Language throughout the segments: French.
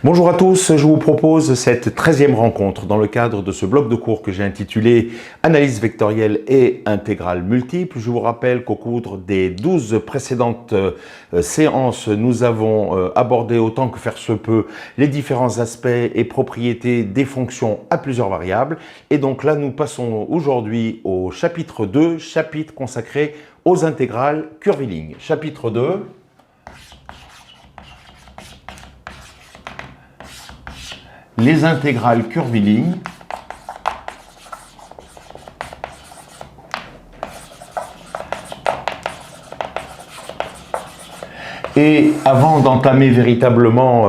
Bonjour à tous, je vous propose cette 13e rencontre dans le cadre de ce bloc de cours que j'ai intitulé Analyse vectorielle et intégrale multiple. Je vous rappelle qu'au cours des 12 précédentes séances, nous avons abordé autant que faire se peut les différents aspects et propriétés des fonctions à plusieurs variables. Et donc là, nous passons aujourd'hui au chapitre 2, chapitre consacré aux intégrales curviligne. Chapitre 2. Les intégrales curvilignes et avant d'entamer véritablement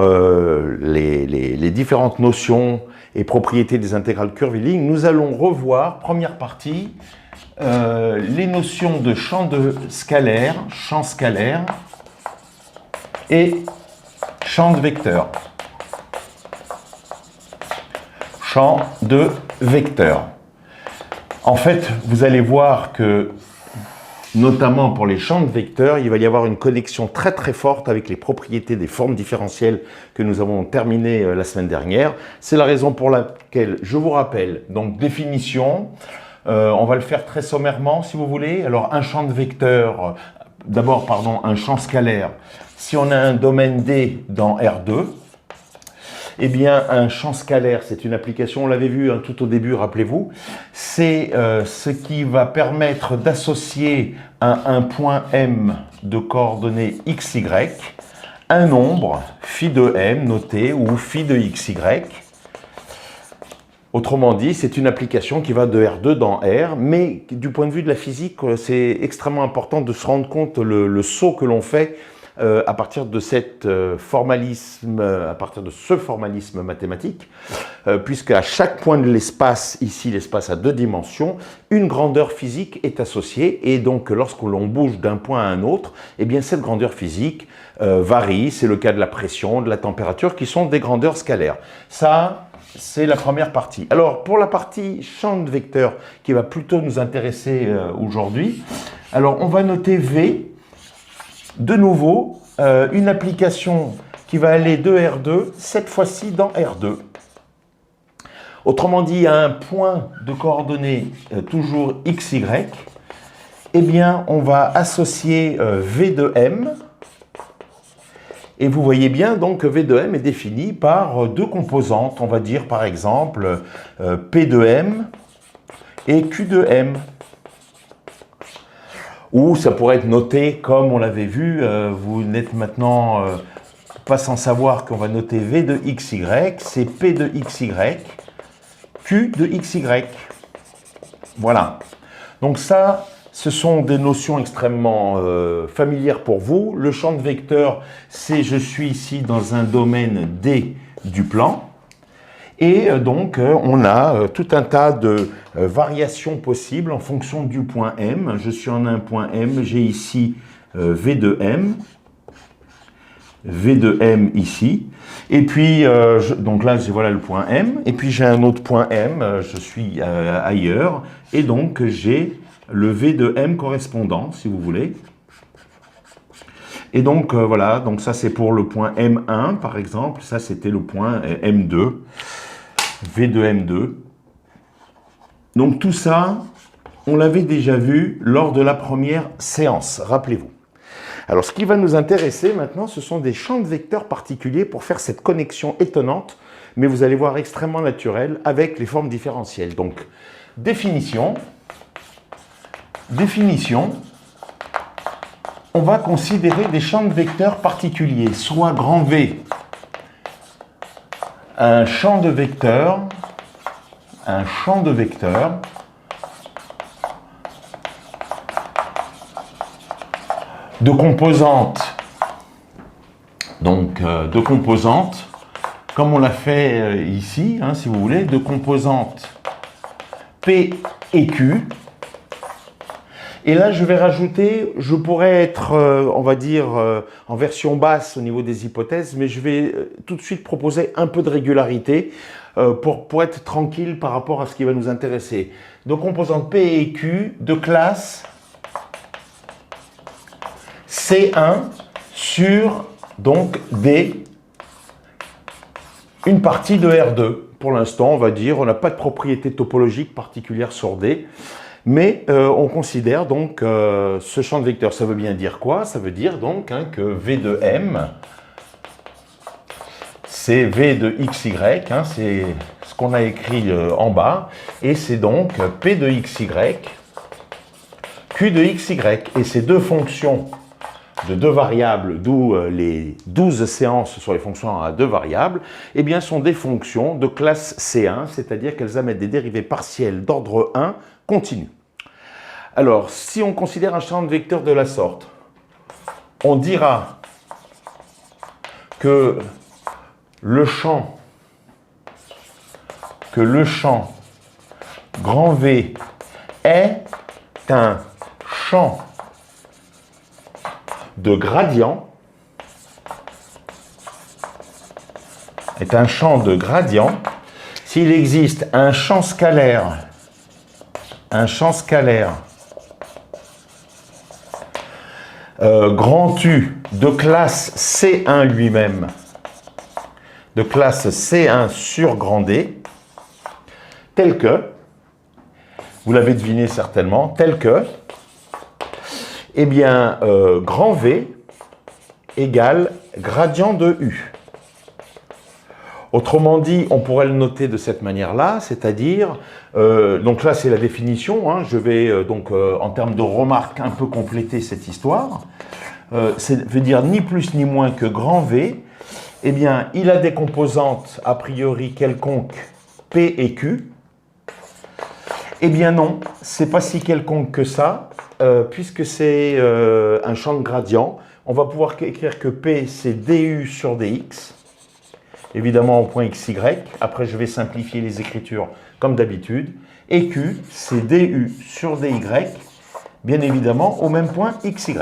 les différentes notions et propriétés des intégrales curvilignes, nous allons revoir, première partie, les notions de champ scalaire et champ de vecteur. Champ de vecteur. En fait, vous allez voir que, notamment pour les champs de vecteurs, il va y avoir une connexion très très forte avec les propriétés des formes différentielles que nous avons terminées la semaine dernière. C'est la raison pour laquelle je vous rappelle, donc définition, on va le faire très sommairement si vous voulez. Alors un champ de vecteur, d'abord pardon, un champ scalaire, si on a un domaine D dans R2, eh bien, un champ scalaire, c'est une application, on l'avait vu tout au début, rappelez-vous, c'est ce qui va permettre d'associer à un point M de coordonnées xy un nombre phi de M noté ou phi de xy. Autrement dit, c'est une application qui va de R2 dans R, mais du point de vue de la physique, c'est extrêmement important de se rendre compte le saut que l'on fait à partir de ce formalisme mathématique, puisque à chaque point de l'espace, ici l'espace à deux dimensions, une grandeur physique est associée, et donc lorsque l'on bouge d'un point à un autre, eh bien cette grandeur physique varie. C'est le cas de la pression, de la température, qui sont des grandeurs scalaires. Ça, c'est la première partie. Alors pour la partie champ de vecteur, qui va plutôt nous intéresser aujourd'hui, alors on va noter V. De nouveau, une application qui va aller de R2, cette fois-ci dans R2. Autrement dit, à un point de coordonnées toujours XY, eh bien, on va associer V de M. Et vous voyez bien donc que V de M est défini par deux composantes. On va dire par exemple P de M et Q de M. Ou ça pourrait être noté comme on l'avait vu, vous n'êtes maintenant pas sans savoir qu'on va noter V de XY, c'est P de XY, Q de XY. Voilà. Donc ça, ce sont des notions extrêmement familières pour vous. Le champ de vecteur, c'est je suis ici dans un domaine D du plan. Et donc, on a tout un tas de variations possibles en fonction du point M. Je suis en un point M, j'ai ici V de M, V de M ici. Et puis, donc là, voilà le point M. Et puis, j'ai un autre point M, je suis ailleurs. Et donc, j'ai le V de M correspondant, si vous voulez. Et donc, voilà, donc ça, c'est pour le point M1, par exemple. Ça, c'était le point M2. V de M2. Donc tout ça, on l'avait déjà vu lors de la première séance, rappelez-vous. Alors ce qui va nous intéresser maintenant, ce sont des champs de vecteurs particuliers pour faire cette connexion étonnante, mais vous allez voir extrêmement naturelle, avec les formes différentielles. Donc, définition, on va considérer des champs de vecteurs particuliers, soit grand V, un champ de vecteurs de composantes, donc de composantes, comme on l'a fait ici, hein, si vous voulez, de composantes P et Q. Et là, je vais rajouter, je pourrais être, on va dire, en version basse au niveau des hypothèses, mais je vais tout de suite proposer un peu de régularité pour être tranquille par rapport à ce qui va nous intéresser. Donc, composantes P et Q de classe C1 sur donc D une partie de R2. Pour l'instant, on va dire, on n'a pas de propriété topologique particulière sur D, mais on considère donc ce champ de vecteurs. Ça veut bien dire quoi? Ça veut dire donc que V de M, c'est V de XY, c'est ce qu'on a écrit en bas, et c'est donc P de XY, Q de XY, et ces deux fonctions de deux variables, d'où les 12 séances sur les fonctions à deux variables, eh bien, sont des fonctions de classe C1, c'est-à-dire qu'elles amènent des dérivées partielles d'ordre 1 continu. Alors, si on considère un champ de vecteurs de la sorte, on dira que le champ grand V est un champ de gradient, s'il existe un champ scalaire grand U de classe C1 lui-même, de classe C1 sur grand D, tel que, vous l'avez deviné certainement, tel que, eh bien, grand V égale gradient de U. Autrement dit, on pourrait le noter de cette manière-là, c'est-à-dire, donc là c'est la définition, je vais donc en termes de remarques un peu compléter cette histoire. Ça veut dire ni plus ni moins que grand V, eh bien, il a des composantes a priori quelconques P et Q. Eh bien non, c'est pas si quelconque que ça, puisque c'est un champ de gradient. On va pouvoir écrire que P, c'est du sur dx, évidemment au point xy. Après, je vais simplifier les écritures comme d'habitude. Et Q, c'est du sur dy, bien évidemment au même point xy.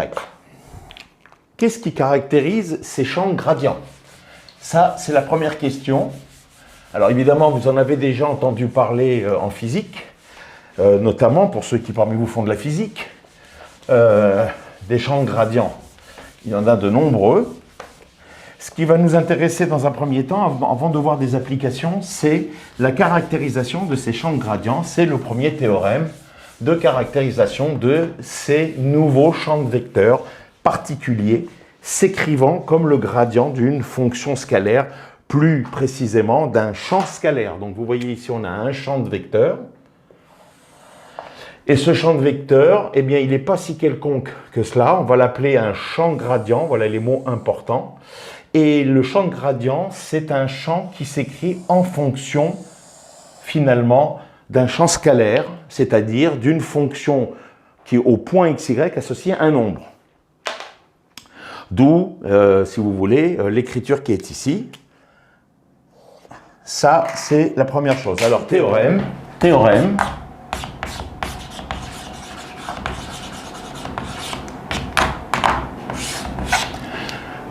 Qu'est-ce qui caractérise ces champs de gradient? Ça, c'est la première question. Alors évidemment, vous en avez déjà entendu parler en physique. Notamment pour ceux qui parmi vous font de la physique, des champs de gradient. Il y en a de nombreux. Ce qui va nous intéresser dans un premier temps, avant de voir des applications, c'est la caractérisation de ces champs de gradient. C'est le premier théorème de caractérisation de ces nouveaux champs de vecteurs particuliers, s'écrivant comme le gradient d'une fonction scalaire, plus précisément d'un champ scalaire. Donc vous voyez ici, on a un champ de vecteurs. Et ce champ de vecteurs, eh bien, il n'est pas si quelconque que cela. On va l'appeler un champ gradient. Voilà les mots importants. Et le champ de gradient, c'est un champ qui s'écrit en fonction, finalement, d'un champ scalaire, c'est-à-dire d'une fonction qui, au point xy, associe un nombre. D'où, si vous voulez, l'écriture qui est ici. Ça, c'est la première chose. Alors, théorème.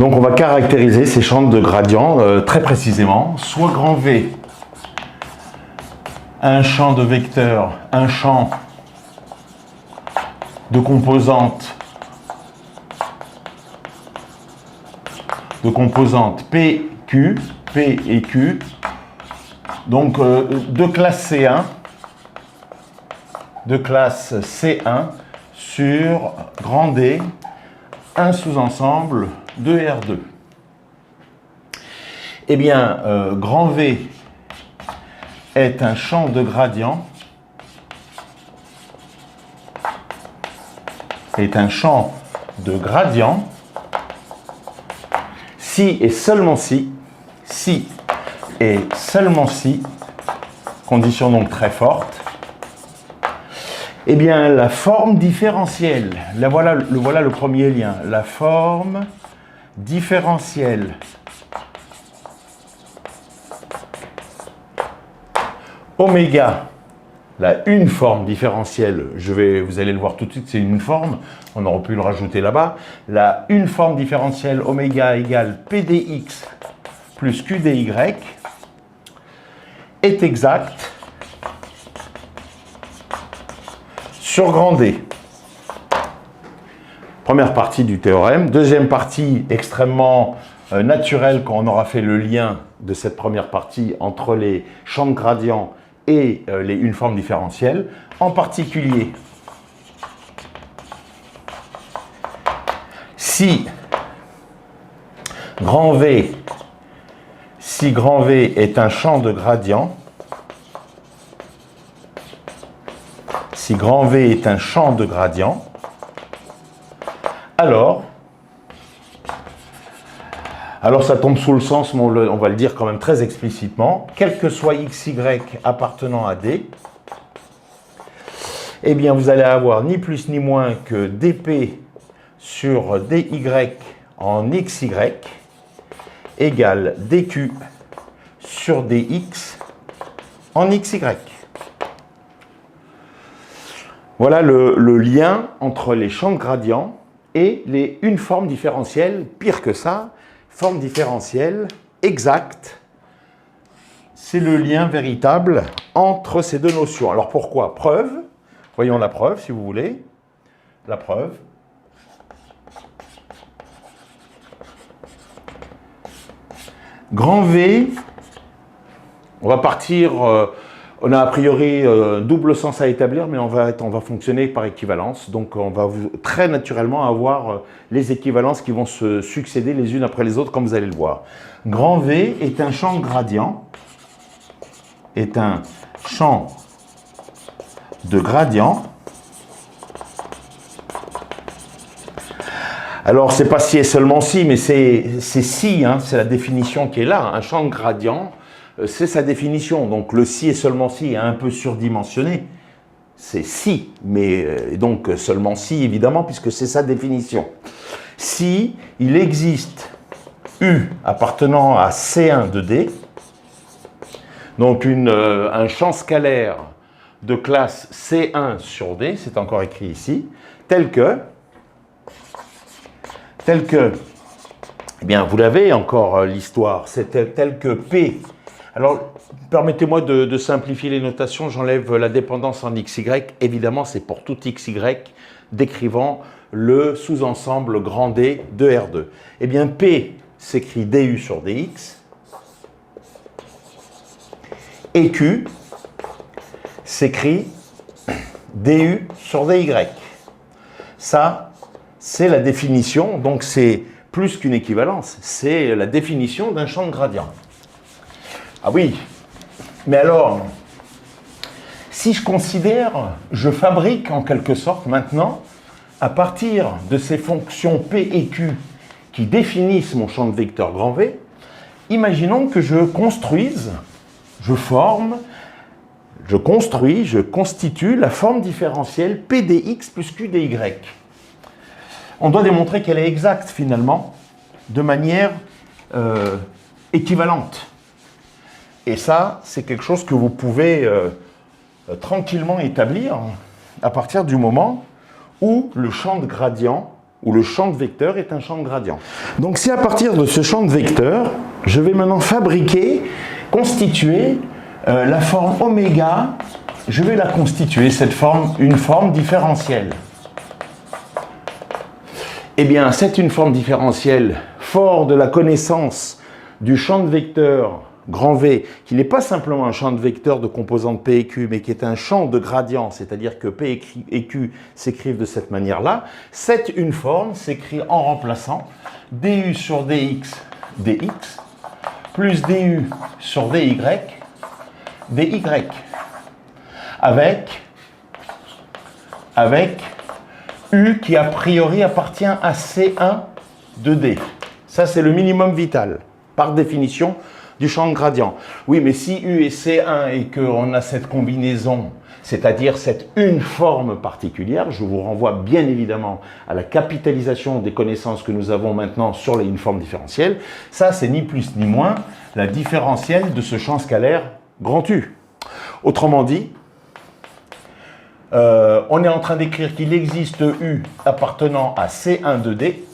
Donc on va caractériser ces champs de gradient très précisément. Soit grand V, un champ de vecteurs, un champ de composantes P, Q, P et Q, donc de classe C1 sur grand D, un sous-ensemble de R2. Eh bien, grand V est un champ de gradient, si et seulement si, condition donc très forte, eh bien, la forme différentielle, voilà le premier lien, la forme différentielle oméga, une forme différentielle, vous allez le voir tout de suite, c'est une forme, on aurait pu le rajouter là-bas, une forme différentielle oméga égale P dx plus Q dy est exacte sur grand D. Première partie du théorème. Deuxième partie extrêmement naturelle quand on aura fait le lien de cette première partie entre les champs de gradient et une forme différentielle. En particulier, si grand V est un champ de gradient, si grand V est un champ de gradient, alors ça tombe sous le sens, mais on va le dire quand même très explicitement, quel que soit xy appartenant à D, eh bien vous allez avoir ni plus ni moins que dp sur dy en xy égale dq sur dx en xy. Voilà le lien entre les champs de gradient et une forme différentielle, pire que ça, forme différentielle exacte. C'est le lien véritable entre ces deux notions. Alors pourquoi? Preuve. Voyons la preuve, si vous voulez. La preuve. Grand V, on va partir, on a a priori double sens à établir, mais on va fonctionner par équivalence. Donc on va très naturellement avoir les équivalences qui vont se succéder les unes après les autres, comme vous allez le voir. Grand V est un champ gradient, de gradient. Alors, c'est pas si et seulement si, mais c'est si, hein, c'est la définition qui est là. Un champ de gradient, c'est sa définition. Donc, le si et seulement si est un peu surdimensionné. C'est si, mais donc seulement si, évidemment, puisque c'est sa définition. Si il existe U appartenant à C1 de D, donc un champ scalaire de classe C1 sur D, c'est encore écrit ici, tel que, eh bien, vous l'avez encore l'histoire, c'est tel que P. Alors, permettez-moi de simplifier les notations, j'enlève la dépendance en XY, évidemment, c'est pour tout XY, décrivant le sous-ensemble grand D de R2. Eh bien, P s'écrit DU sur DX, et Q s'écrit DU sur DY. Ça, c'est la définition, donc c'est plus qu'une équivalence, c'est la définition d'un champ de gradient. Ah oui, mais alors, si je considère, je fabrique en quelque sorte maintenant, à partir de ces fonctions P et Q qui définissent mon champ de vecteur grand V, imaginons que je construise, je constitue la forme différentielle P dx plus Q dy. On doit démontrer qu'elle est exacte finalement, de manière équivalente. Et ça, c'est quelque chose que vous pouvez tranquillement établir à partir du moment où le champ de gradient, ou le champ de vecteur est un champ de gradient. Donc si à partir de ce champ de vecteur, je vais maintenant constituer la forme oméga, je vais la constituer, cette forme, une forme différentielle. Eh bien, c'est une forme différentielle fort de la connaissance du champ de vecteur grand V, qui n'est pas simplement un champ de vecteur de composantes P et Q, mais qui est un champ de gradient, c'est-à-dire que P et Q s'écrivent de cette manière-là. C'est une forme s'écrit en remplaçant du sur dx, dx, plus du sur dy, dy, avec U qui a priori appartient à C1 de D. Ça, c'est le minimum vital, par définition, du champ de gradient. Oui, mais si U est C1 et qu'on a cette combinaison, c'est-à-dire cette une forme particulière, je vous renvoie bien évidemment à la capitalisation des connaissances que nous avons maintenant sur les formes différentielles. Ça, c'est ni plus ni moins la différentielle de ce champ scalaire grand U. Autrement dit, on est en train d'écrire qu'il existe U appartenant à C1 de D,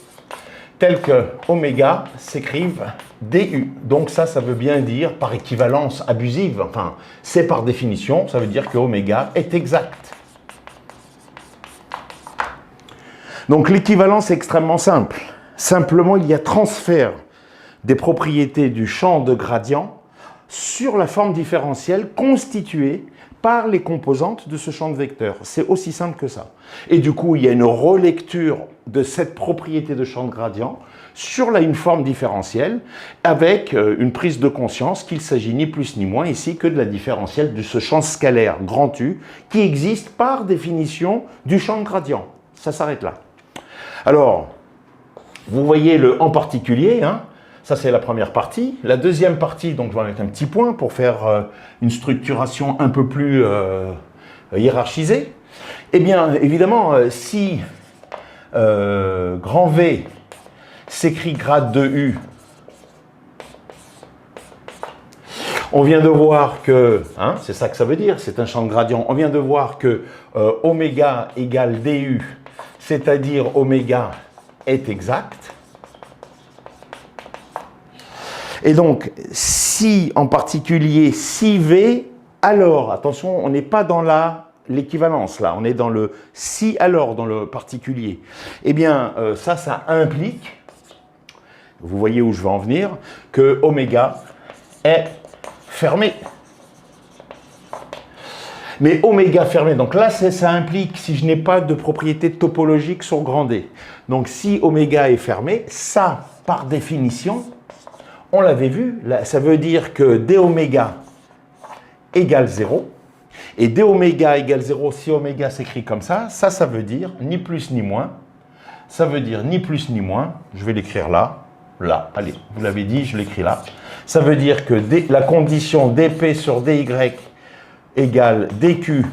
tel que oméga s'écrive du. Donc ça veut bien dire, par équivalence abusive, enfin, c'est par définition, ça veut dire que oméga est exact. Donc l'équivalence est extrêmement simple. Simplement, il y a transfert des propriétés du champ de gradient sur la forme différentielle constituée par les composantes de ce champ de vecteurs. C'est aussi simple que ça. Et du coup, il y a une relecture de cette propriété de champ de gradient sur une forme différentielle avec une prise de conscience qu'il s'agit ni plus ni moins ici que de la différentielle de ce champ scalaire grand U qui existe par définition du champ de gradient. Ça s'arrête là. Alors, vous voyez le en particulier, hein, ça c'est la première partie. La deuxième partie, donc je vais mettre un petit point pour faire une structuration un peu plus hiérarchisée. Eh bien, évidemment, si grand V s'écrit grade de U, on vient de voir que, hein, c'est ça que ça veut dire, c'est un champ de gradient, on vient de voir que oméga égale du, c'est-à-dire oméga est exact. Et donc, si en particulier, si V, alors, attention, on n'est pas dans l'équivalence là, on est dans le si alors, dans le particulier. Eh bien, ça implique, vous voyez où je veux en venir, que oméga est fermé. Mais oméga fermé, donc là, ça implique si je n'ai pas de propriété topologique sur grand D. Donc si oméga est fermé, ça, par définition, on l'avait vu, là, ça veut dire que d oméga égale 0. Et d oméga égale 0, si oméga s'écrit comme ça veut dire ni plus ni moins. Ça veut dire ni plus ni moins, je vais l'écrire là, allez, vous l'avez dit, je l'écris là. Ça veut dire que la condition dp sur dy égale dq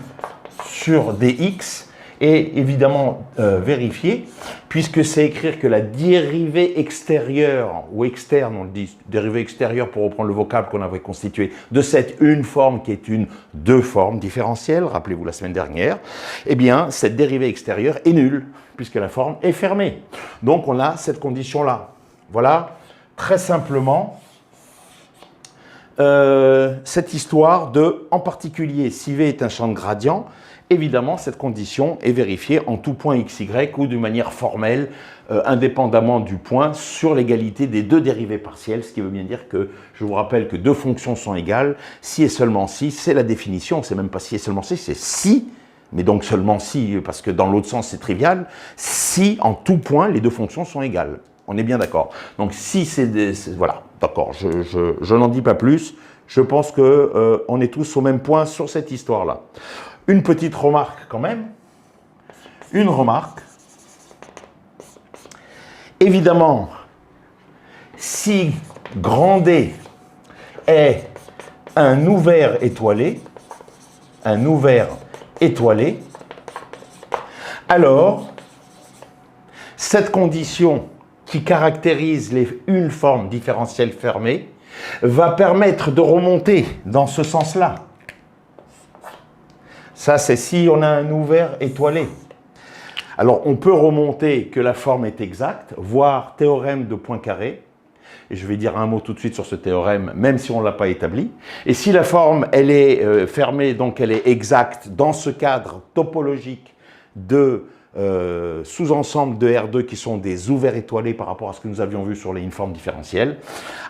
sur dx est évidemment vérifiée, puisque c'est écrire que la dérivée extérieure, ou externe, on le dit, dérivée extérieure pour reprendre le vocable qu'on avait constitué, de cette une forme qui est une deux formes différentielles, rappelez-vous la semaine dernière, eh bien, cette dérivée extérieure est nulle, puisque la forme est fermée. Donc, on a cette condition-là. Voilà, très simplement, cette histoire de, en particulier, si V est un champ de gradient, évidemment, cette condition est vérifiée en tout point xy ou d'une manière formelle, indépendamment du point, sur l'égalité des deux dérivées partielles, ce qui veut bien dire que, je vous rappelle que deux fonctions sont égales, si et seulement si, c'est la définition, c'est même pas si et seulement si, c'est si, mais donc seulement si, parce que dans l'autre sens c'est trivial, si en tout point les deux fonctions sont égales. On est bien d'accord. Donc si c'est voilà, d'accord, je n'en dis pas plus, je pense qu'on est tous au même point sur cette histoire-là. Une petite remarque quand même, une remarque. Évidemment, si grand D est un ouvert étoilé, alors cette condition qui caractérise une forme différentielle fermée va permettre de remonter dans ce sens-là. Ça, c'est si on a un ouvert étoilé. Alors, on peut remonter que la forme est exacte, voire théorème de Poincaré. Et je vais dire un mot tout de suite sur ce théorème, même si on ne l'a pas établi. Et si la forme, elle est fermée, donc elle est exacte dans ce cadre topologique de sous-ensembles de R2 qui sont des ouverts étoilés par rapport à ce que nous avions vu sur les formes différentielles,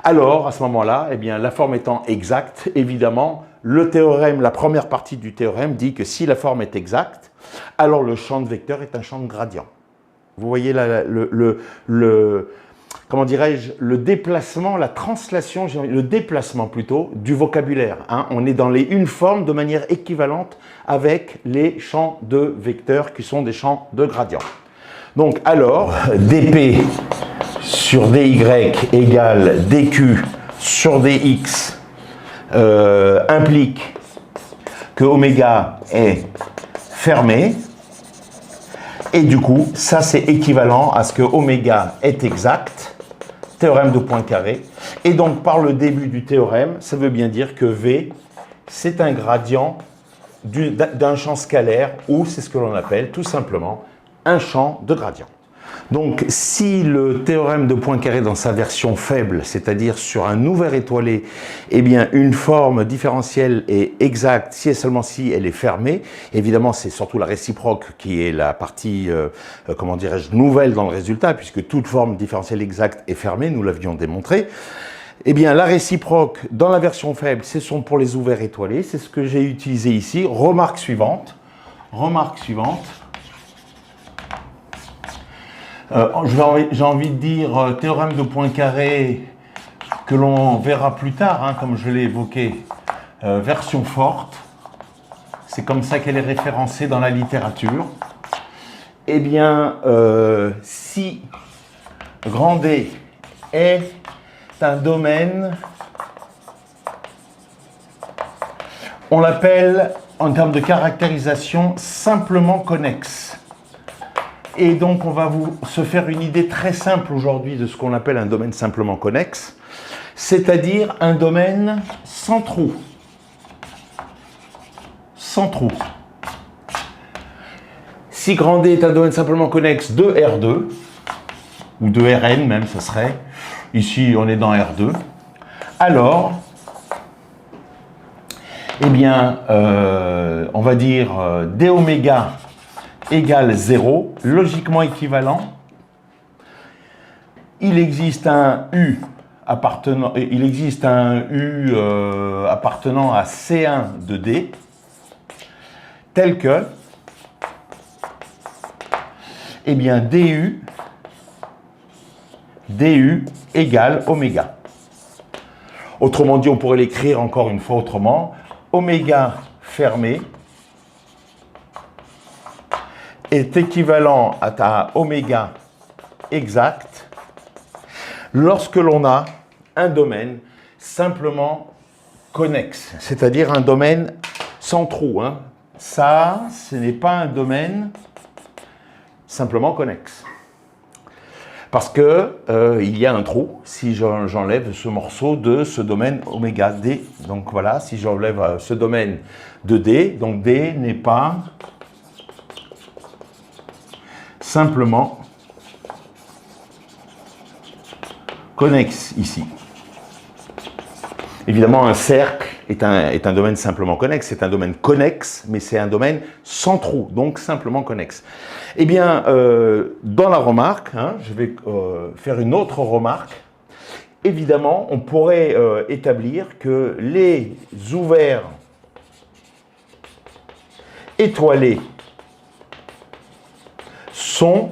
alors, à ce moment-là, eh bien, la forme étant exacte, évidemment, le théorème, la première partie du théorème dit que si la forme est exacte, alors le champ de vecteur est un champ de gradient. Vous voyez là, comment dirais-je, le déplacement, la translation, le déplacement plutôt, du vocabulaire. Hein. On est dans les une forme de manière équivalente avec les champs de vecteurs qui sont des champs de gradient. Donc alors, dp sur dy égale dq sur dx implique que oméga est fermé. Et du coup, ça c'est équivalent à ce que oméga est exact, théorème de Poincaré. Et donc par le début du théorème, ça veut bien dire que V, c'est un gradient d'un champ scalaire, ou c'est ce que l'on appelle tout simplement un champ de gradient. Donc, si le théorème de Poincaré dans sa version faible, c'est-à-dire sur un ouvert étoilé, eh bien, une forme différentielle est exacte si et seulement si elle est fermée. Évidemment, c'est surtout la réciproque qui est la partie, comment dirais-je, nouvelle dans le résultat, puisque toute forme différentielle exacte est fermée, nous l'avions démontré. Eh bien, la réciproque, dans la version faible, ce sont pour les ouverts étoilés. C'est ce que j'ai utilisé ici. Remarque suivante. Remarque suivante. J'ai envie de dire théorème de Poincaré que l'on verra plus tard, hein, comme je l'ai évoqué, version forte. C'est comme ça qu'elle est référencée dans la littérature. Eh bien, si grand D est un domaine, on l'appelle, en termes de caractérisation, simplement connexe. Et donc, on va se faire une idée très simple aujourd'hui de ce qu'on appelle un domaine simplement connexe, c'est-à-dire un domaine sans trou. Sans trou. Si grand D est un domaine simplement connexe de R2, ou de Rn même, ce serait, ici on est dans R2, alors, eh bien, on va dire d oméga égale 0, logiquement équivalent. Il existe un U appartenant à C1 de D, tel que, eh bien, DU égale oméga. Autrement dit, on pourrait l'écrire encore une fois autrement. Oméga fermé est équivalent à oméga exact lorsque l'on a un domaine simplement connexe, c'est-à-dire un domaine sans trou. Hein. Ça, ce n'est pas un domaine simplement connexe. Parce que il y a un trou si j'enlève ce morceau de ce domaine oméga D. Donc voilà, si j'enlève ce domaine de D, donc D n'est pas simplement connexe ici. Évidemment, un cercle est un domaine simplement connexe, c'est un domaine connexe, mais c'est un domaine sans trou, donc simplement connexe. Eh bien, dans la remarque, hein, je vais faire une autre remarque. Évidemment, on pourrait établir que les ouverts étoilés sont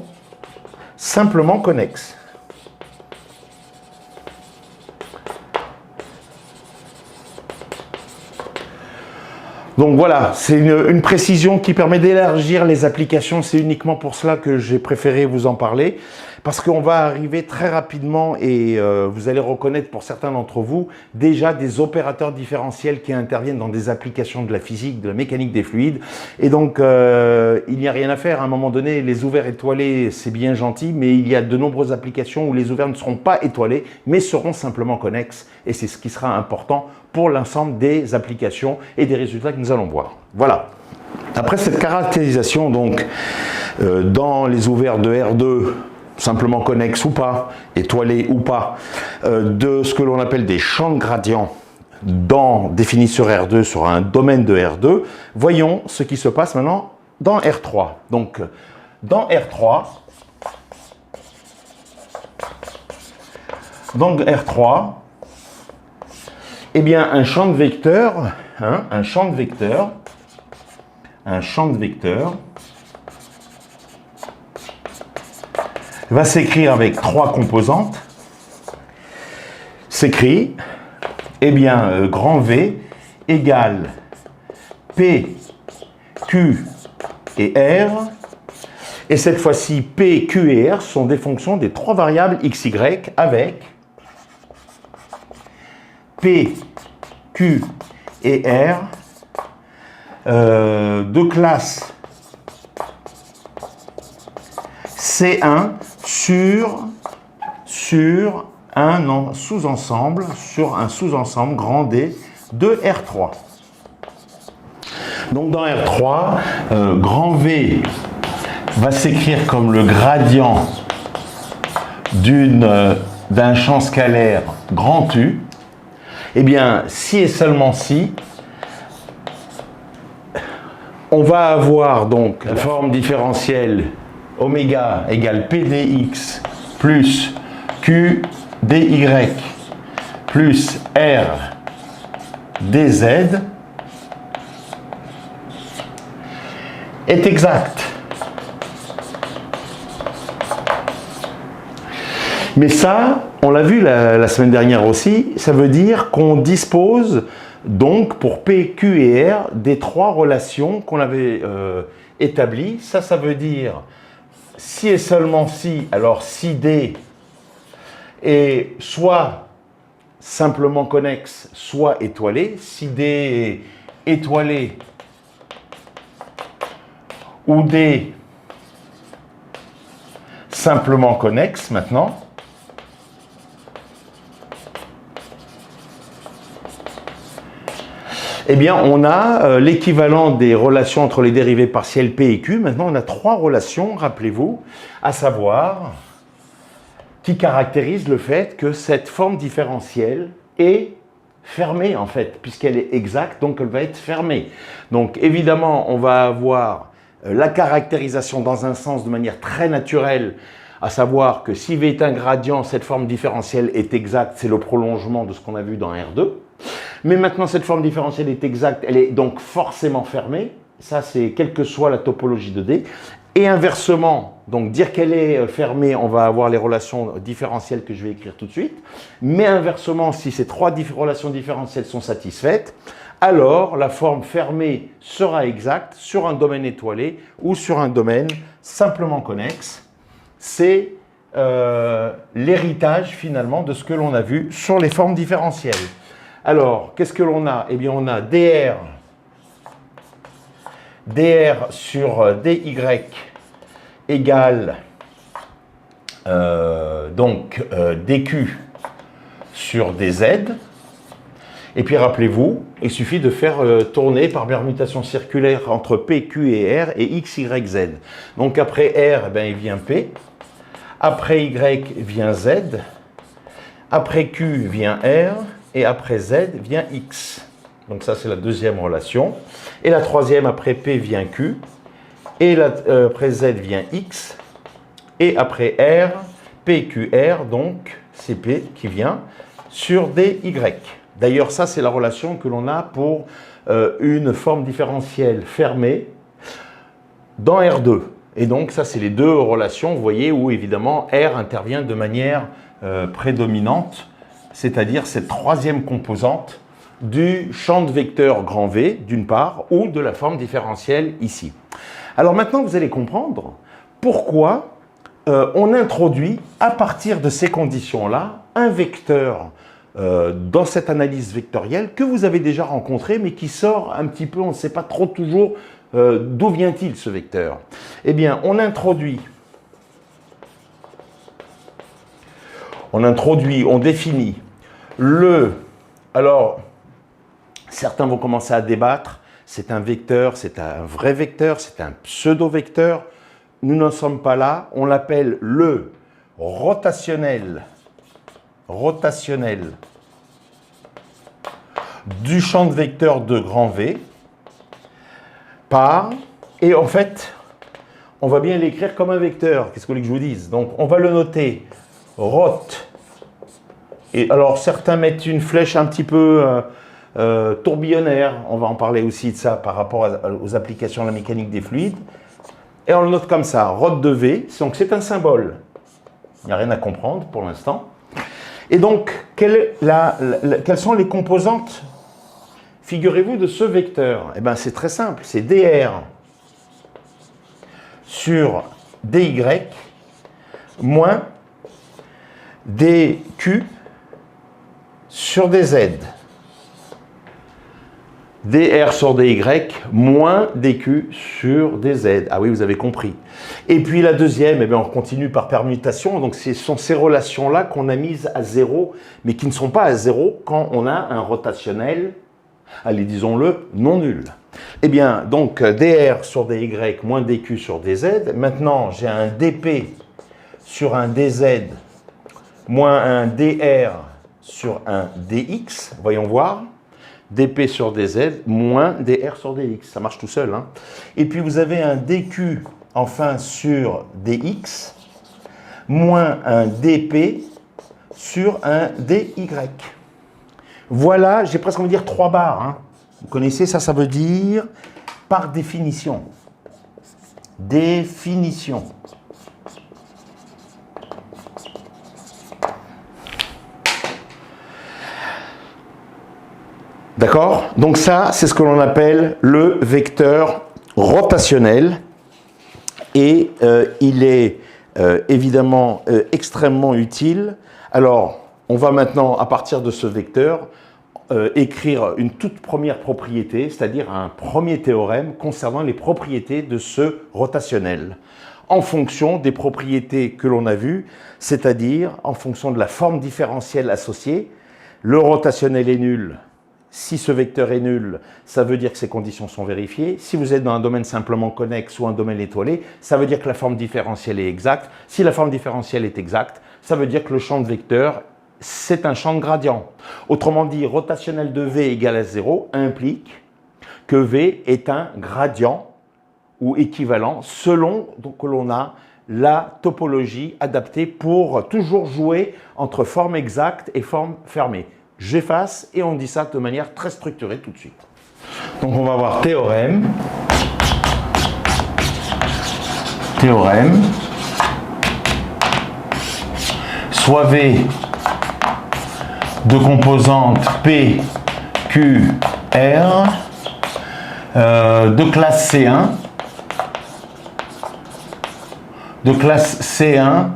simplement connexes. Donc voilà, c'est une précision qui permet d'élargir les applications. C'est uniquement pour cela que j'ai préféré vous en parler. Parce qu'on va arriver très rapidement et vous allez reconnaître pour certains d'entre vous déjà des opérateurs différentiels qui interviennent dans des applications de la physique, de la mécanique des fluides. Et donc, il n'y a rien à faire. À un moment donné, les ouverts étoilés, c'est bien gentil, mais il y a de nombreuses applications où les ouverts ne seront pas étoilés, mais seront simplement connexes. Et c'est ce qui sera important pour l'ensemble des applications et des résultats que nous allons voir. Voilà. Après cette caractérisation, donc, dans les ouverts de R2, simplement connexes ou pas, étoilés ou pas, de ce que l'on appelle des champs de gradient définis sur R2, sur un domaine de R2, voyons ce qui se passe maintenant dans R3. Donc, dans R3, eh bien, un champ de vecteurs, va s'écrire avec trois composantes. S'écrit, eh bien, grand V égale P, Q et R. Et cette fois-ci, P, Q et R sont des fonctions des trois variables x, y avec P, Q et R de classe C1 sur un sous-ensemble, grand D de R3. Donc dans R3, grand V va s'écrire comme le gradient d'un champ scalaire grand U, eh bien, si et seulement si, on va avoir donc la forme différentielle oméga égale P dx plus Q dy plus R dz est exacte. Mais ça, on l'a vu la semaine dernière aussi, ça veut dire qu'on dispose donc pour P, Q et R des trois relations qu'on avait établies. Ça veut dire si et seulement si, alors si D est soit simplement connexe, soit étoilé. Si D est étoilé ou D simplement connexe maintenant, eh bien, on a l'équivalent des relations entre les dérivées partielles P et Q. Maintenant, on a trois relations, rappelez-vous, à savoir, qui caractérisent le fait que cette forme différentielle est fermée, en fait, puisqu'elle est exacte, donc elle va être fermée. Donc, évidemment, on va avoir la caractérisation dans un sens de manière très naturelle, à savoir que si V est un gradient, cette forme différentielle est exacte, c'est le prolongement de ce qu'on a vu dans R2. Mais maintenant, cette forme différentielle est exacte, elle est donc forcément fermée. Ça, c'est quelle que soit la topologie de D. Et inversement, donc dire qu'elle est fermée, on va avoir les relations différentielles que je vais écrire tout de suite. Mais inversement, si ces trois relations différentielles sont satisfaites, alors la forme fermée sera exacte sur un domaine étoilé ou sur un domaine simplement connexe. C'est l'héritage finalement de ce que l'on a vu sur les formes différentielles. Alors, qu'est-ce que l'on a? Eh bien, on a dr sur dy égale dq sur dz. Et puis, rappelez-vous, il suffit de faire tourner par permutation circulaire entre p, q et r et x, y, z. Donc, après r, eh bien, il vient p. Après y vient z. Après q vient r. Et après z vient x. Donc ça, c'est la deuxième relation. Et la troisième, après p vient q. Et après z vient x. Et après r, p, q, r, donc c'est p qui vient sur dy. D'ailleurs, ça, c'est la relation que l'on a pour une forme différentielle fermée dans R2. Et donc, ça, c'est les deux relations, vous voyez, où évidemment, R intervient de manière prédominante, c'est-à-dire cette troisième composante du champ de vecteur grand V, d'une part, ou de la forme différentielle ici. Alors maintenant, vous allez comprendre pourquoi on introduit, à partir de ces conditions-là, un vecteur dans cette analyse vectorielle que vous avez déjà rencontré, mais qui sort un petit peu, on ne sait pas trop toujours d'où vient-il ce vecteur. Eh bien, on définit alors, certains vont commencer à débattre, c'est un vecteur, c'est un vrai vecteur, c'est un pseudo-vecteur. Nous n'en sommes pas là, on l'appelle le rotationnel du champ de vecteur de grand V par, et en fait, on va bien l'écrire comme un vecteur. Qu'est-ce que vous voulez que je vous dise? Donc, on va le noter rot. Et alors, certains mettent une flèche un petit peu tourbillonnaire. On va en parler aussi de ça par rapport aux applications de la mécanique des fluides. Et on le note comme ça, rot de V. Donc, c'est un symbole. Il n'y a rien à comprendre pour l'instant. Et donc, quelles sont les composantes, figurez-vous, de ce vecteur? Eh bien, c'est très simple. C'est dr sur dy moins dq sur dz. dr sur dy moins dq sur dz. Ah oui, vous avez compris. Et puis la deuxième, eh bien, on continue par permutation. Donc, ce sont ces relations-là qu'on a mises à zéro, mais qui ne sont pas à zéro quand on a un rotationnel, allez, disons-le, non nul. Eh bien, donc, dr sur dy moins dq sur dz. Maintenant, j'ai un dp sur un dz moins un dr sur un dx, voyons voir, dp sur dz, moins dr sur dx, ça marche tout seul. Hein. Et puis vous avez un dq, enfin, sur dx, moins un dp sur un dy. Voilà, j'ai presque envie de dire 3 barres. Hein. Vous connaissez ça, ça veut dire par définition. Définition. D'accord? Donc ça, c'est ce que l'on appelle le vecteur rotationnel. Et il est évidemment extrêmement utile. Alors, on va maintenant, à partir de ce vecteur, écrire une toute première propriété, c'est-à-dire un premier théorème concernant les propriétés de ce rotationnel, en fonction des propriétés que l'on a vues, c'est-à-dire en fonction de la forme différentielle associée. Le rotationnel est nul. Si ce vecteur est nul, ça veut dire que ces conditions sont vérifiées. Si vous êtes dans un domaine simplement connexe ou un domaine étoilé, ça veut dire que la forme différentielle est exacte. Si la forme différentielle est exacte, ça veut dire que le champ de vecteur, c'est un champ de gradient. Autrement dit, rotationnel de V égale à 0 implique que V est un gradient ou équivalent selon que l'on a la topologie adaptée pour toujours jouer entre forme exacte et forme fermée. J'efface et on dit ça de manière très structurée tout de suite. Donc on va voir théorème. Théorème. Soit V de composante P, Q, R de classe C1. De classe C1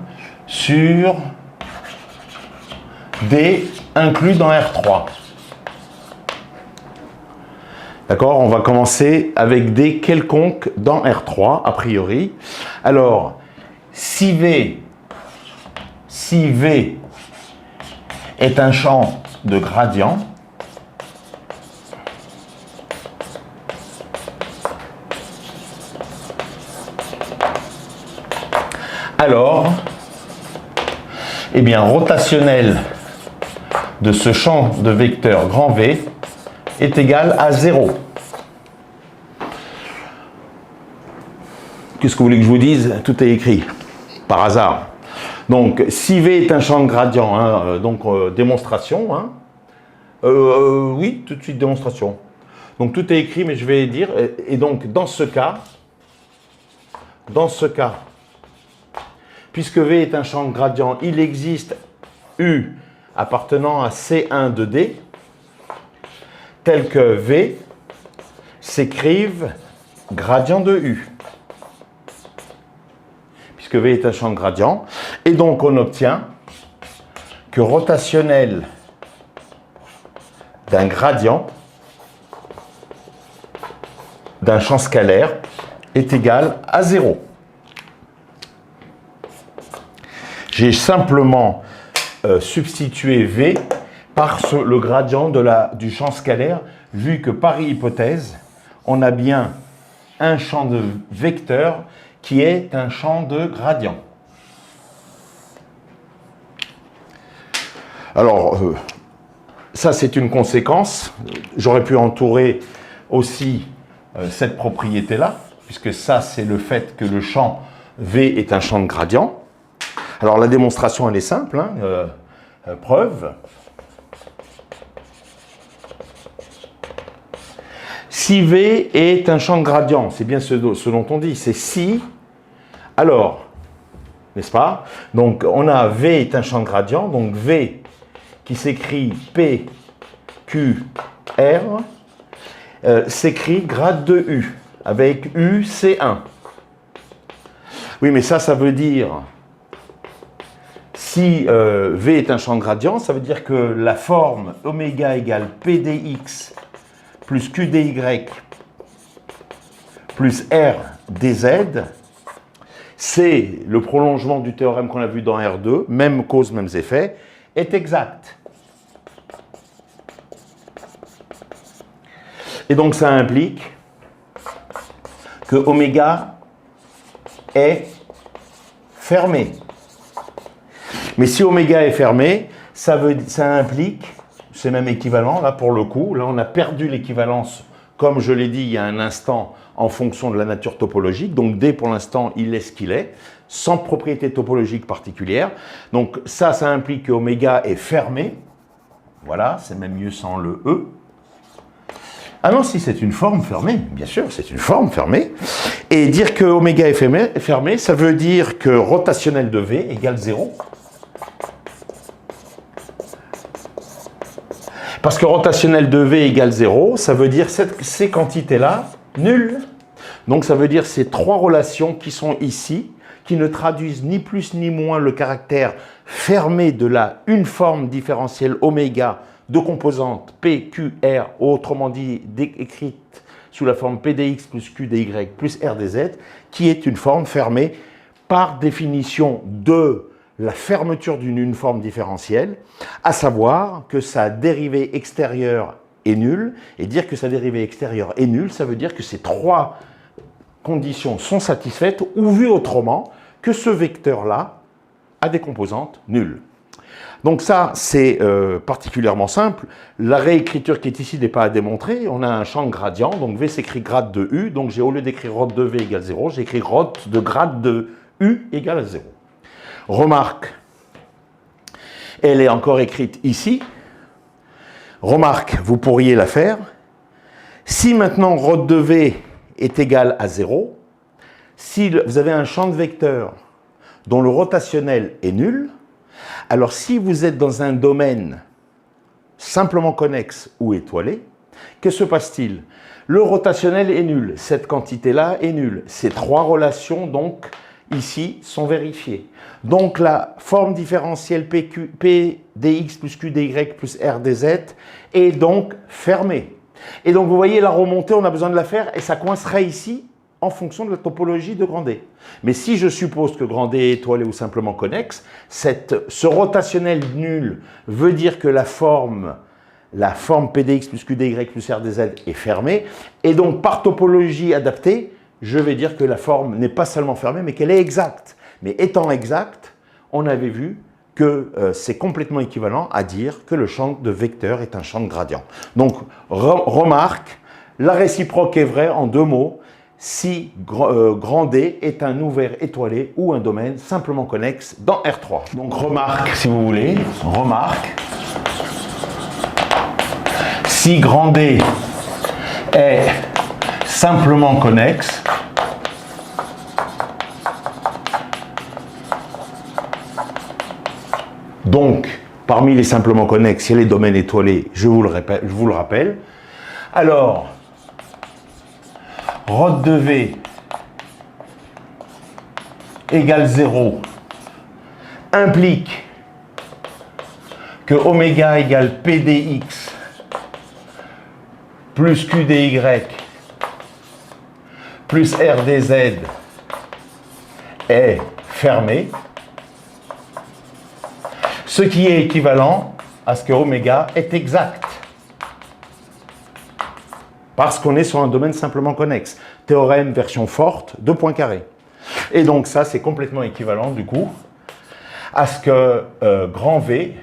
sur D inclus dans R3. D'accord? On va commencer avec D quelconque dans R3, a priori. Alors, si V est un champ de gradient, alors, eh bien, rotationnel de ce champ de vecteur grand V est égal à 0. Qu'est-ce que vous voulez que je vous dise? Tout est écrit, par hasard. Donc, si V est un champ de gradient, hein, donc démonstration, hein, oui, tout de suite démonstration. Donc, tout est écrit, mais je vais dire, et donc, dans ce cas, puisque V est un champ de gradient, il existe U appartenant à C1 de D, tel que V s'écrive gradient de U. Puisque V est un champ de gradient. Et donc, on obtient que rotationnel d'un gradient d'un champ scalaire est égal à 0. J'ai simplement substitué V par le gradient du champ scalaire, vu que par hypothèse, on a bien un champ de vecteur qui est un champ de gradient. Alors, ça c'est une conséquence. J'aurais pu entourer aussi cette propriété-là, puisque ça c'est le fait que le champ V est un champ de gradient. Alors la démonstration elle est simple, hein, preuve. Si V est un champ de gradient, c'est bien ce dont on dit, c'est si, alors, n'est-ce pas? Donc on a V est un champ de gradient, donc V qui s'écrit P, Q, R, s'écrit grade de U, avec U, C1. Oui, mais ça veut dire... Si V est un champ de gradient, ça veut dire que la forme oméga égale P dx plus Q dy plus R dz, c'est le prolongement du théorème qu'on a vu dans R2, même cause, mêmes effets, est exact. Et donc ça implique que oméga est fermé. Mais si oméga est fermé, ça implique, c'est même équivalent, là pour le coup, là on a perdu l'équivalence, comme je l'ai dit il y a un instant, en fonction de la nature topologique. Donc D pour l'instant, il est ce qu'il est, sans propriété topologique particulière. Donc ça implique que oméga est fermé. Voilà, c'est même mieux sans le E. Ah non, si c'est une forme fermée, bien sûr, c'est une forme fermée. Et dire que oméga est fermé, ça veut dire que rotationnel de V égale 0. Parce que rotationnel de V égale 0, ça veut dire ces quantités-là, nulles. Donc ça veut dire ces trois relations qui sont ici, qui ne traduisent ni plus ni moins le caractère fermé de la une forme différentielle oméga de composante P, Q, R, autrement dit écrite sous la forme PDX plus QDY plus RDZ, qui est une forme fermée par définition de la fermeture d'une forme différentielle, à savoir que sa dérivée extérieure est nulle, et dire que sa dérivée extérieure est nulle, ça veut dire que ces trois conditions sont satisfaites, ou vu autrement, que ce vecteur-là a des composantes nulles. Donc ça, c'est particulièrement simple. La réécriture qui est ici n'est pas à démontrer. On a un champ de gradient, donc V s'écrit grade de U, donc au lieu d'écrire rot de V égale 0, j'écris rot de grade de U égale à 0. Remarque, elle est encore écrite ici. Remarque, vous pourriez la faire. Si maintenant rot de V est égal à 0, si vous avez un champ de vecteurs dont le rotationnel est nul, alors si vous êtes dans un domaine simplement connexe ou étoilé, que se passe-t-il? Le rotationnel est nul, cette quantité-là est nulle. Ces trois relations, donc, ici, sont vérifiées. Donc la forme différentielle PDX plus QDY plus RDZ est donc fermée. Et donc vous voyez la remontée, on a besoin de la faire et ça coincerait ici en fonction de la topologie de grand D. Mais si je suppose que grand D est étoilé ou simplement connexe, ce rotationnel nul veut dire que la forme PDX plus QDY plus RDZ est fermée. Et donc par topologie adaptée, je vais dire que la forme n'est pas seulement fermée, mais qu'elle est exacte. Mais étant exacte, on avait vu que c'est complètement équivalent à dire que le champ de vecteur est un champ de gradient. Donc, remarque, la réciproque est vraie en deux mots, si grand D est un ouvert étoilé ou un domaine simplement connexe dans R3. Donc, remarque, si vous voulez, remarque, si grand D est simplement connexe, donc, parmi les simplement connexes, il y a les domaines étoilés, je vous le rappelle. Alors, rot de V égale 0 implique que oméga égale PDX plus QDY plus RDZ est fermé. Ce qui est équivalent à ce que oméga est exact. Parce qu'on est sur un domaine simplement connexe. Théorème version forte de Poincaré. Et donc ça, c'est complètement équivalent du coup à ce que grand V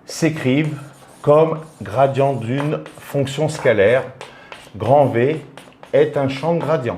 s'écrive comme gradient d'une fonction scalaire. Grand V est un champ de gradient.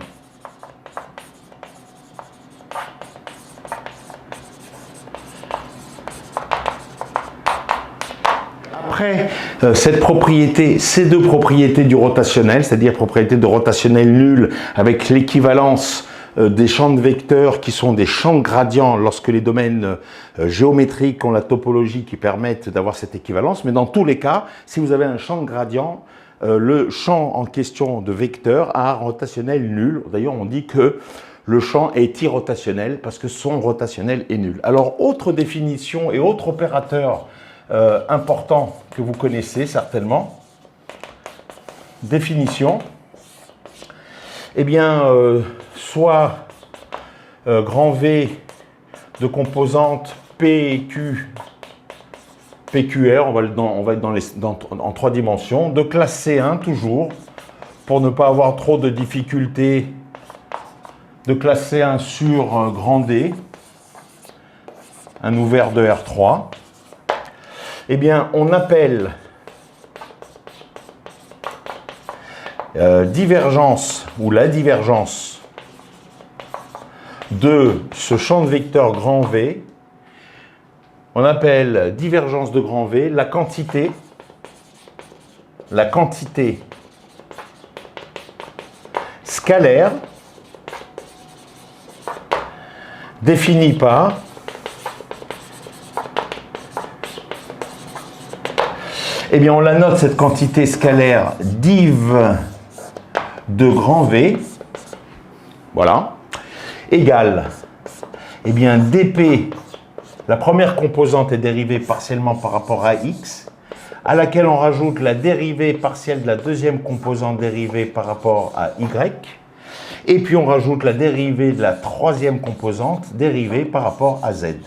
Après, cette propriété, ces deux propriétés du rotationnel, c'est-à-dire propriété de rotationnel nul avec l'équivalence des champs de vecteurs qui sont des champs de gradient lorsque les domaines géométriques ont la topologie qui permettent d'avoir cette équivalence. Mais dans tous les cas, si vous avez un champ de gradient, le champ en question de vecteurs a un rotationnel nul. D'ailleurs, on dit que le champ est irrotationnel parce que son rotationnel est nul. Alors, autre définition et autre opérateur important que vous connaissez certainement, définition, eh bien, soit grand V de composante PQ, PQR, on va être en trois dimensions, de classe C1 toujours, pour ne pas avoir trop de difficultés, de classe C1 sur grand D, un ouvert de R3, eh bien, on appelle divergence ou la divergence de ce champ de vecteurs grand V, on appelle divergence de grand V la quantité scalaire définie par eh bien on la note cette quantité scalaire div de grand V, voilà, égale eh bien dp, la première composante est dérivée partiellement par rapport à x, à laquelle on rajoute la dérivée partielle de la deuxième composante dérivée par rapport à y, et puis on rajoute la dérivée de la troisième composante dérivée par rapport à z.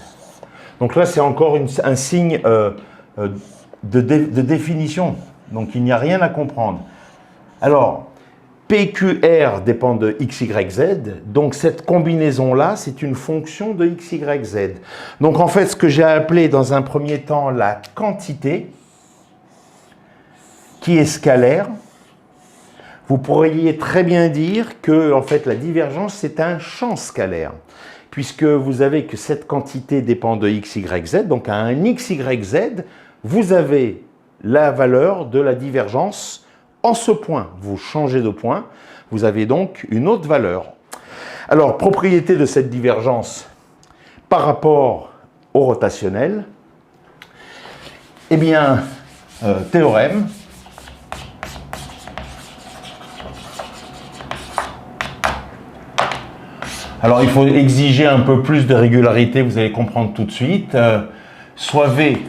Donc là, c'est encore un signe de définition, donc il n'y a rien à comprendre. Alors, PQR dépend de x, y, z, donc cette combinaison-là, c'est une fonction de x, y, z. Donc en fait, ce que j'ai appelé dans un premier temps la quantité, qui est scalaire, vous pourriez très bien dire que en fait, la divergence, c'est un champ scalaire, puisque vous avez que cette quantité dépend de x, y, z, donc à un x, y, z, vous avez la valeur de la divergence en ce point. Vous changez de point, vous avez donc une autre valeur. Alors, propriété de cette divergence par rapport au rotationnel, eh bien, théorème. Alors, il faut exiger un peu plus de régularité, vous allez comprendre tout de suite. Soit V,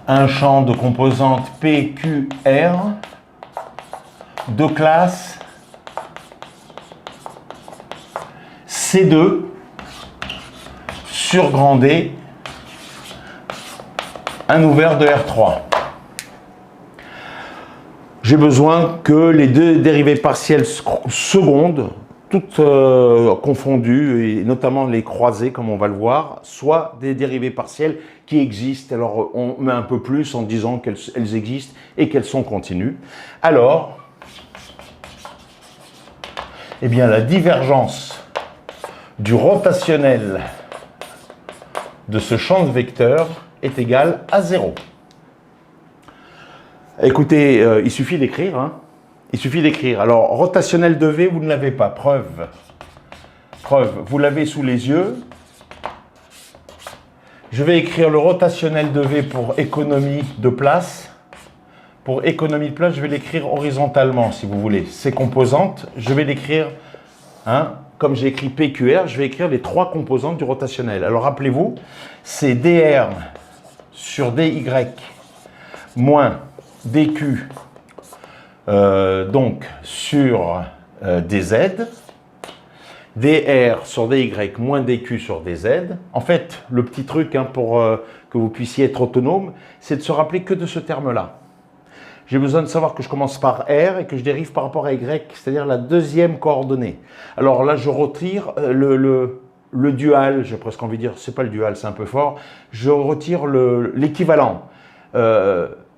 un champ de composantes PQR de classe C2 sur grand D, un ouvert de R3. J'ai besoin que les deux dérivées partielles secondes, toutes confondues, et notamment les croisées, comme on va le voir, soient des dérivées partielles qui existent. Alors, on met un peu plus en disant qu'elles existent et qu'elles sont continues. Alors, eh bien, la divergence du rotationnel de ce champ de vecteurs est égale à 0. Écoutez, il suffit d'écrire, hein. Il suffit d'écrire. Alors, rotationnel de V, vous ne l'avez pas. Preuve. Preuve. Vous l'avez sous les yeux. Je vais écrire le rotationnel de V pour économie de place. Pour économie de place, je vais l'écrire horizontalement, si vous voulez. Ces composantes, je vais l'écrire, hein, comme j'ai écrit PQR, je vais écrire les trois composantes du rotationnel. Alors, rappelez-vous, c'est dr sur dy moins dq donc sur dz, dr sur dy moins dq sur dz. En fait, le petit truc hein, pour que vous puissiez être autonome, c'est de se rappeler que de ce terme-là. J'ai besoin de savoir que je commence par r et que je dérive par rapport à y, c'est-à-dire la deuxième coordonnée. Alors là, je retire le dual, j'ai presque envie de dire, c'est pas le dual, c'est un peu fort, je retire l'équivalent.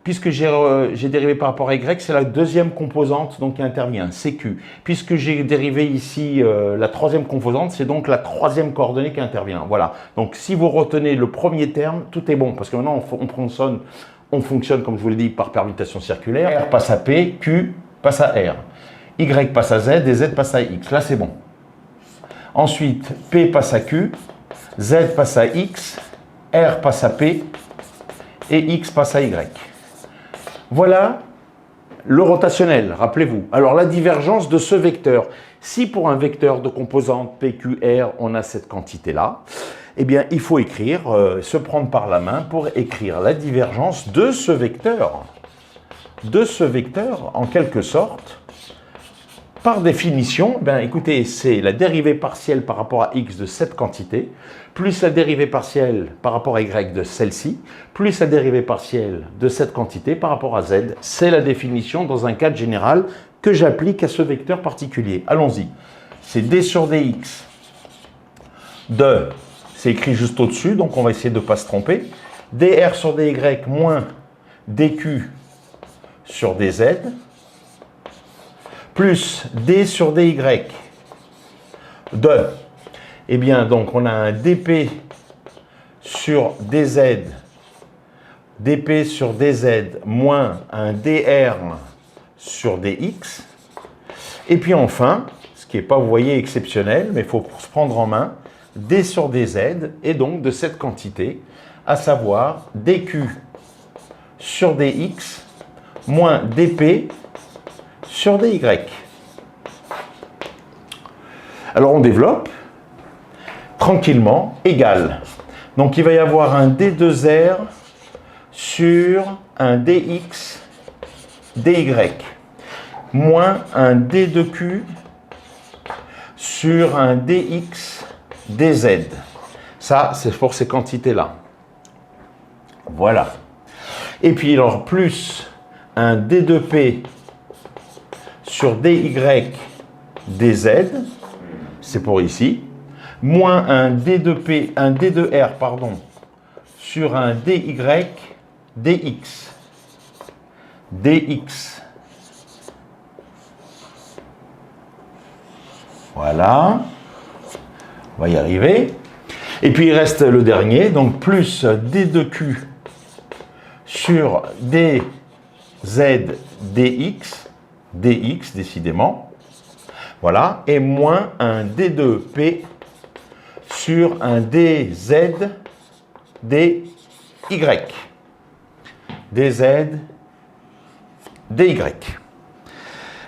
Puisque j'ai dérivé par rapport à y, c'est la deuxième composante donc, qui intervient, CQ. Puisque j'ai dérivé ici la troisième composante, c'est donc la troisième coordonnée qui intervient. Voilà. Donc si vous retenez le premier terme, tout est bon. Parce que maintenant, on fonctionne, comme je vous l'ai dit, par permutation circulaire. R passe à P, Q passe à R. Y passe à Z et Z passe à X. Là, c'est bon. Ensuite, P passe à Q, Z passe à X, R passe à P et X passe à Y. Voilà le rotationnel, rappelez-vous. Alors, la divergence de ce vecteur. Si pour un vecteur de composante PQR, on a cette quantité-là, eh bien, il faut écrire, se prendre par la main pour écrire la divergence de ce vecteur. De ce vecteur, en quelque sorte, par définition, ben, écoutez, c'est la dérivée partielle par rapport à x de cette quantité, plus la dérivée partielle par rapport à y de celle-ci, plus la dérivée partielle de cette quantité par rapport à z. C'est la définition dans un cadre général que j'applique à ce vecteur particulier. Allons-y. C'est d sur dx de c'est écrit juste au-dessus, donc on va essayer de ne pas se tromper. dr sur dy moins dq sur dz, plus d sur dy de, eh bien, donc on a un dp sur dz, dp sur dz moins un dr sur dx. Et puis enfin, ce qui n'est pas, vous voyez, exceptionnel, mais il faut se prendre en main, d sur dz, et donc de cette quantité, à savoir dq sur dx moins dp sur dy. Alors on développe tranquillement, égal. Donc il va y avoir un d2r sur un dx dy moins un d2q sur un dx dz. Ça, c'est pour ces quantités-là. Voilà. Et puis alors plus un d2p sur dy dz, c'est pour ici, moins un d2p, un d2r, pardon, sur un dy dx, dx. Voilà, on va y arriver. Et puis il reste le dernier, donc plus d2q sur dz dx, dx décidément, voilà, et moins un d2p sur un dz dy, dz dy.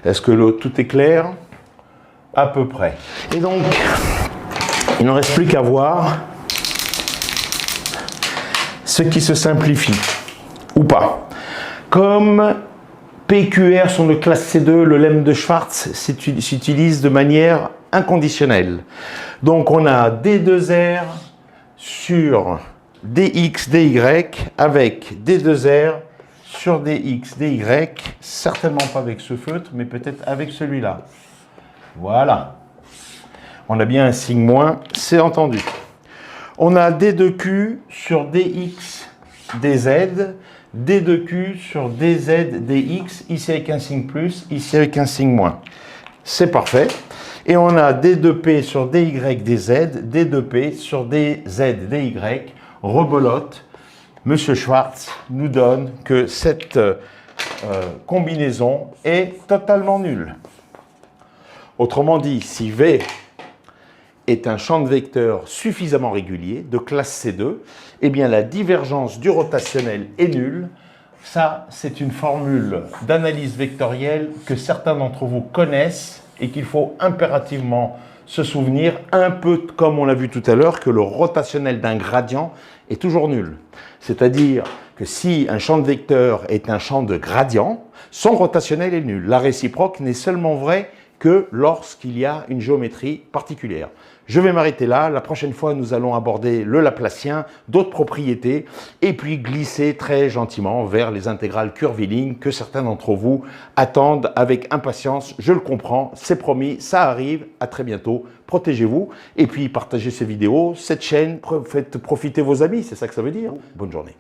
Est-ce que tout est clair? À peu près. Et donc, il ne reste plus qu'à voir ce qui se simplifie, ou pas. Comme PQR sont de classe C2, le lemme de Schwartz s'utilise de manière inconditionnelle. Donc on a D2R sur dx dy avec D2R sur dx dy, certainement pas avec ce feutre, mais peut-être avec celui-là. Voilà. On a bien un signe moins, c'est entendu. On a d2q sur dx dz, d2q sur dz dx, ici avec un signe plus, ici avec un signe moins. C'est parfait. Et on a d2p sur dy dz, d2p sur dz dy, rebelote. Monsieur Schwartz nous donne que cette combinaison est totalement nulle. Autrement dit, si V est un champ de vecteurs suffisamment régulier, de classe C2, eh bien la divergence du rotationnel est nulle. Ça, c'est une formule d'analyse vectorielle que certains d'entre vous connaissent et qu'il faut impérativement se souvenir, un peu comme on l'a vu tout à l'heure, que le rotationnel d'un gradient est toujours nul. C'est-à-dire que si un champ de vecteurs est un champ de gradient, son rotationnel est nul. La réciproque n'est seulement vraie que lorsqu'il y a une géométrie particulière. Je vais m'arrêter là. La prochaine fois, nous allons aborder le Laplacien, d'autres propriétés, et puis glisser très gentiment vers les intégrales curvilignes que certains d'entre vous attendent avec impatience. Je le comprends, c'est promis, ça arrive. À très bientôt. Protégez-vous et puis partagez ces vidéos, cette chaîne, faites profiter vos amis, c'est ça que ça veut dire. Bonne journée.